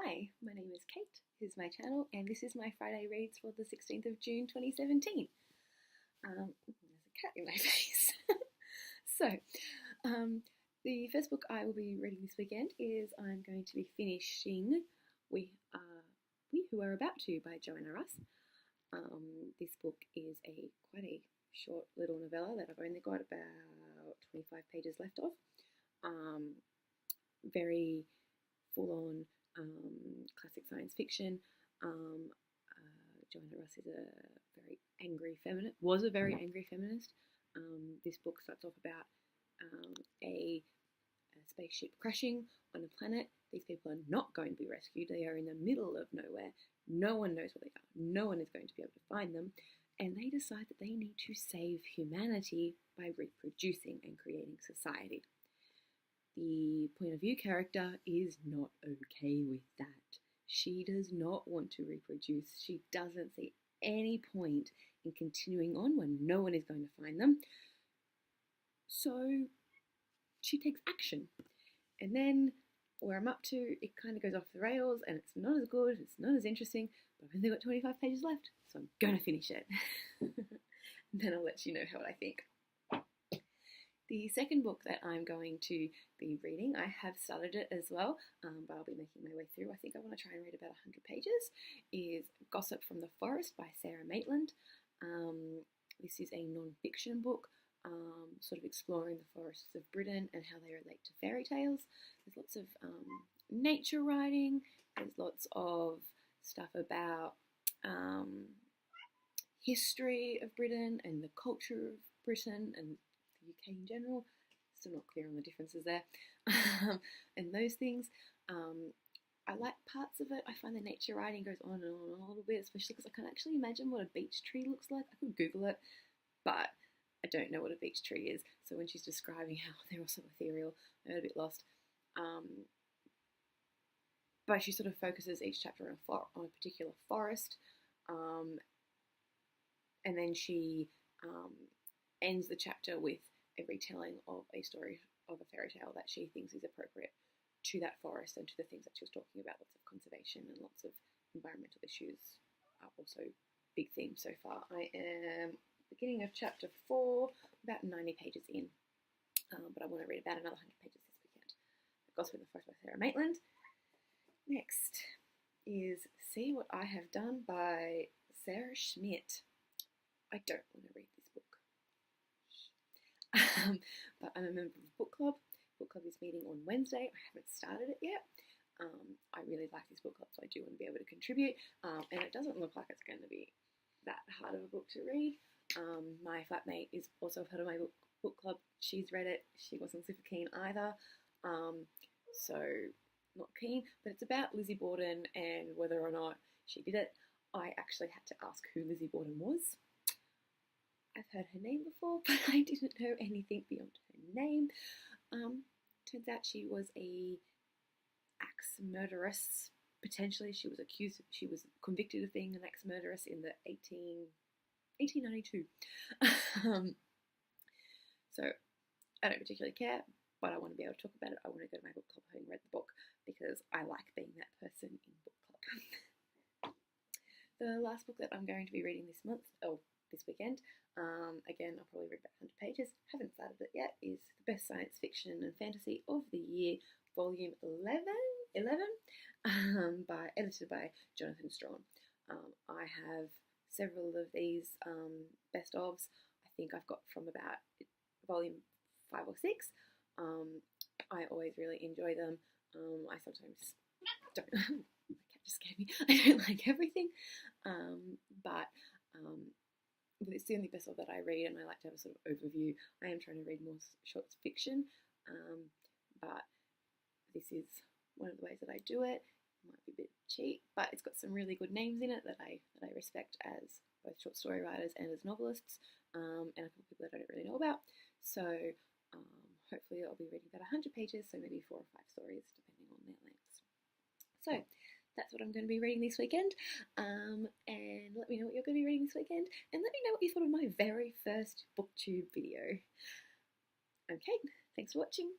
Hi, my name is Kate, this is my channel, and this is my Friday reads for the 16th of June 2017. There's a cat in my face. So, the first book I will be reading this weekend is I'm going to be finishing We Who Are About To by Joanna Russ. This book is quite a short little novella that I've only got about 25 pages left of. Very full-on classic science fiction. Joanna Russ is was a very angry feminist. This book starts off about a spaceship crashing on a planet. These people are not going to be rescued. They are in the middle of nowhere. No one knows where they are. No one is going to be able to find them. And they decide that they need to save humanity by reproducing and creating society. The point of view character is not okay with that. She does not want to reproduce. She doesn't see any point in continuing on when no one is going to find them. So she takes action. And then where I'm up to, it kind of goes off the rails and it's not as good, it's not as interesting, but I've only got 25 pages left, so I'm going to finish it. And then I'll let you know how I think. The second book that I'm going to be reading, I have started it as well, but I'll be making my way through. I think I want to try and read about 100 pages, is Gossip from the Forest by Sara Maitland. This is a non-fiction book, sort of exploring the forests of Britain and how they relate to fairy tales. There's lots of nature writing, there's lots of stuff about history of Britain and the culture of Britain and the UK in general. Still not clear on the differences there. And those things. I like parts of it. I find the nature writing goes on and on a little bit, especially because I can't actually imagine what a beech tree looks like. I could Google it, but I don't know what a beech tree is. So when she's describing how they're all so ethereal, I got a bit lost. But she sort of focuses each chapter on a particular forest, and then she ends the chapter with a retelling of a story of a fairy tale that she thinks is appropriate to that forest and to the things that she was talking about. Lots of conservation and lots of environmental issues are also big themes so far. I am beginning of chapter 4, about 90 pages in, but I want to read about another 100 pages this weekend. Gossip in the Forest by Sara Maitland. Next is See What I Have Done by Sara Schmidt. I don't want to read this book. But I'm a member of the book club. Book club is meeting on Wednesday. I haven't started it yet. I really like this book club, so I do want to be able to contribute. And it doesn't look like it's going to be that hard of a book to read. My flatmate is also part of my book club. She's read it. She wasn't super keen either. So not keen. But it's about Lizzie Borden and whether or not she did it. I actually had to ask who Lizzie Borden was. I've heard her name before, but I didn't know anything beyond her name. Turns out she was a axe murderess. Potentially, she was convicted of being an axe murderess in the 1892. So I don't particularly care, but I want to be able to talk about it. I want to go to my book club having read the book because I like being that person in book club. The last book that I'm going to be reading this weekend, again, I'll probably read about 100 pages, haven't started it yet, is The Best Science Fiction and Fantasy of the Year, Volume 11, edited by Jonathan Strahan. I have several of these best ofs. I think I've got from about volume 5 or 6. I always really enjoy them. I sometimes don't. My cat just scared me. I don't like everything, but it's the only best of that I read, and I like to have a sort of overview. I am trying to read more short fiction, but this is one of the ways that I do it. It might be a bit cheap, but it's got some really good names in it that I respect as both short story writers and as novelists, and a couple of people that I don't really know about. So hopefully I'll be reading about 100 pages, so maybe 4 or 5 stories, depending on their lengths. So that's what I'm going to be reading this weekend, and let me know what you're going to be reading this weekend, and let me know what you thought of my very first BookTube video. I'm Kate, thanks for watching.